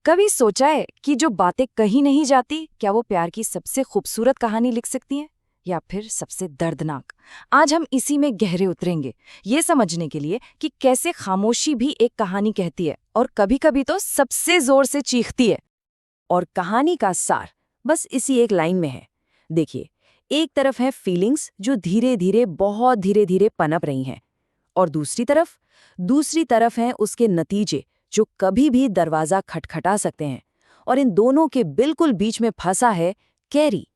कभी सोचा है कि जो बातें कहीं नहीं जाती, क्या वो प्यार की सबसे खूबसूरत कहानी लिख सकती हैं या फिर सबसे दर्दनाक? आज हम इसी में गहरे उतरेंगे, ये समझने के लिए कि कैसे खामोशी भी एक कहानी कहती है और कभी-कभी तो सबसे जोर से चीखती है। और कहानी का सार बस इसी एक लाइन में है। देखिए, एक तरफ है फीलिंग्स जो धीरे धीरे बहुत धीरे धीरे पनप रही हैं, और दूसरी तरफ हैं उसके नतीजे जो कभी भी दरवाजा खटखटा सकते हैं। और इन दोनों के बिल्कुल बीच में फंसा है कैरी।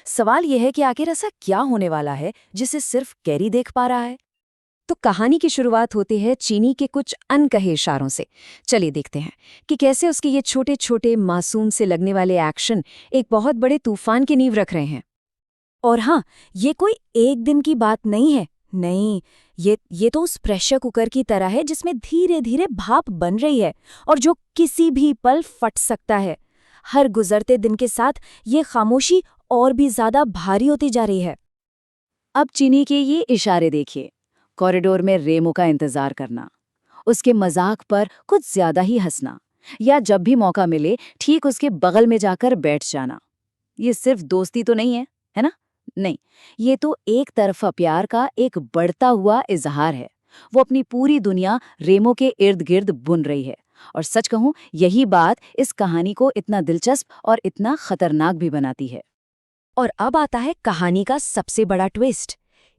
सवाल यह है कि आखिर ऐसा क्या होने वाला है जिसे सिर्फ कैरी देख पा रहा है। तो कहानी की शुरुआत होती है चीनी के कुछ अनकहे इशारों से। चलिए देखते हैं कि कैसे उसके ये छोटे छोटे मासूम से लगने वाले एक्शन एक बहुत बड़े तूफान की नींव रख रहे हैं। और हाँ, ये कोई एक दिन की बात नहीं है। नहीं, ये तो उस प्रेशर कुकर की तरह है जिसमें धीरे धीरे भाप बन रही है और जो किसी भी पल फट सकता है। हर गुजरते दिन के साथ ये खामोशी और भी ज्यादा भारी होती जा रही है। अब चीनी के ये इशारे देखिए। कॉरिडोर में रेमो का इंतजार करना, उसके मजाक पर कुछ ज्यादा ही हंसना, या जब भी मौका मिले ठीक उसके बगल में जाकर बैठ जाना। ये सिर्फ दोस्ती तो नहीं है ना? नहीं, ये तो एक तरफा प्यार का एक बढ़ता हुआ इजहार है। वो अपनी पूरी दुनिया रेमो के इर्द गिर्द बुन रही है। और सच कहूं, यही बात इस कहानी को इतना दिलचस्प और इतना खतरनाक भी बनाती है। और अब आता है कहानी का सबसे बड़ा ट्विस्ट।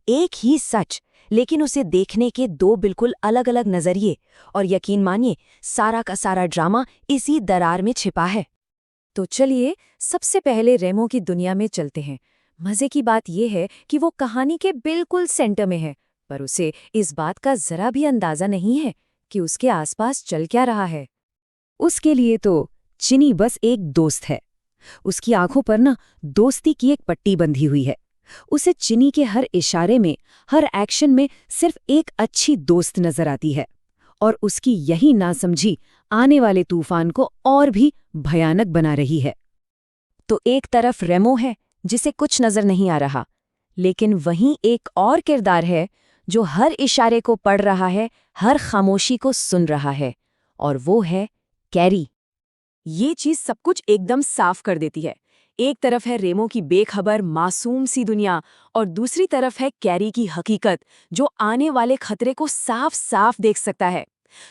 एक ही सच, लेकिन उसे देखने के दो बिल्कुल अलग अलग नजरिए। और यकीन मानिए, सारा का सारा ड्रामा इसी दरार में छिपा है। तो चलिए सबसे पहले रेमो की दुनिया में चलते हैं। मजे की बात यह है कि वो कहानी के बिल्कुल सेंटर में है, पर उसे इस बात का जरा भी अंदाजा नहीं है कि उसके आसपास चल क्या रहा है। उसके लिए तो चिनी बस एक दोस्त है। उसकी आंखों पर ना दोस्ती की एक पट्टी बंधी हुई है। उसे चिनी के हर इशारे में, हर एक्शन में सिर्फ एक अच्छी दोस्त नजर आती है। और उसकी यही नासमझी आने वाले तूफान को और भी भयानक बना रही है। तो एक तरफ रेमो है जिसे कुछ नजर नहीं आ रहा, लेकिन वहीं एक और किरदार है जो हर इशारे को पढ़ रहा है, हर खामोशी को सुन रहा है, और वो है कैरी। ये चीज सब कुछ एकदम साफ कर देती है। एक तरफ है रेमो की बेखबर मासूम सी दुनिया, और दूसरी तरफ है कैरी की हकीकत जो आने वाले खतरे को साफ साफ देख सकता है।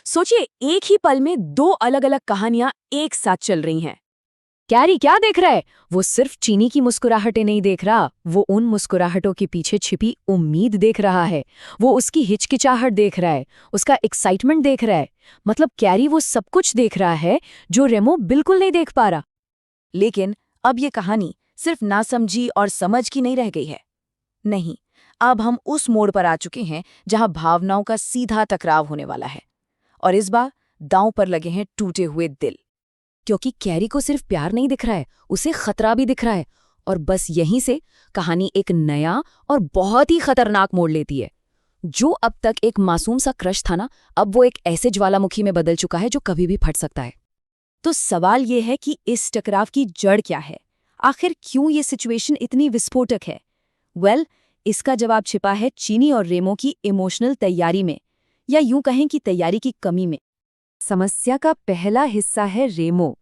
सोचिए, एक ही पल में दो अलग अलग कहानियां एक साथ चल रही हैं। कैरी क्या देख रहा है? वो सिर्फ चीनी की मुस्कुराहटें नहीं देख रहा, वो उन मुस्कुराहटों के पीछे छिपी उम्मीद देख रहा है। वो उसकी हिचकिचाहट देख रहा है, उसका एक्साइटमेंट देख रहा है। मतलब कैरी वो सब कुछ देख रहा है जो रेमो बिल्कुल नहीं देख पा रहा। लेकिन अब ये कहानी सिर्फ नासमझी और समझ की नहीं रह गई है। नहीं, अब हम उस मोड़ पर आ चुके हैं जहां भावनाओं का सीधा टकराव होने वाला है। और इस बार दांव पर लगे हैं टूटे हुए दिल। क्योंकि कैरी को सिर्फ प्यार नहीं दिख रहा है, उसे खतरा भी दिख रहा है। और बस यहीं से कहानी एक नया और बहुत ही खतरनाक मोड़ लेती है। जो अब तक एक मासूम सा क्रश था ना, अब वो एक ऐसे ज्वालामुखी में बदल चुका है जो कभी भी फट सकता है। तो सवाल ये है कि इस टकराव की जड़ क्या है? आखिर क्यों ये सिचुएशन इतनी विस्फोटक है? इसका जवाब छिपा है चीनी और रेमो की इमोशनल तैयारी में, या यूं कहें कि तैयारी की कमी में। समस्या का पहला हिस्सा है रेमो,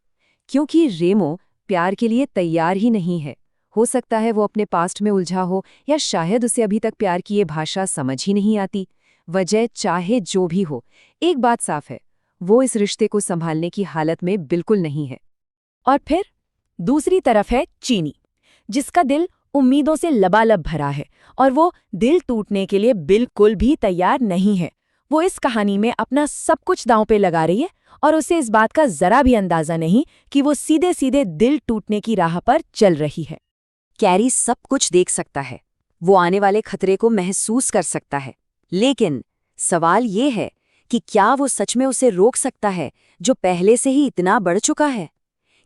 क्योंकि रेमो प्यार के लिए तैयार ही नहीं है। हो सकता है वो अपने पास्ट में उलझा हो, या शायद उसे अभी तक प्यार की ये भाषा समझ ही नहीं आती। वजह चाहे जो भी हो, एक बात साफ है, वो इस रिश्ते को संभालने की हालत में बिल्कुल नहीं है। और फिर दूसरी तरफ है चीनी, जिसका दिल उम्मीदों से लबालब भरा है, और वो दिल टूटने के लिए बिल्कुल भी तैयार नहीं है। वो इस कहानी में अपना सब कुछ दांव पे लगा रही है, और उसे इस बात का जरा भी अंदाजा नहीं कि वो सीधे सीधे दिल टूटने की राह पर चल रही है। कैरी सब कुछ देख सकता है, वो आने वाले खतरे को महसूस कर सकता है, लेकिन सवाल ये है कि क्या वो सच में उसे रोक सकता है जो पहले से ही इतना बढ़ चुका है?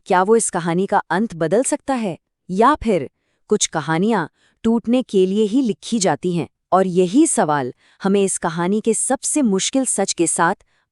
क्या वो इस कहानी का अंत बदल सकता है, या फिर कुछ कहानियां टूटने के लिए ही लिखी जाती हैं? और यही सवाल हमें इस कहानी के सबसे मुश्किल सच के साथ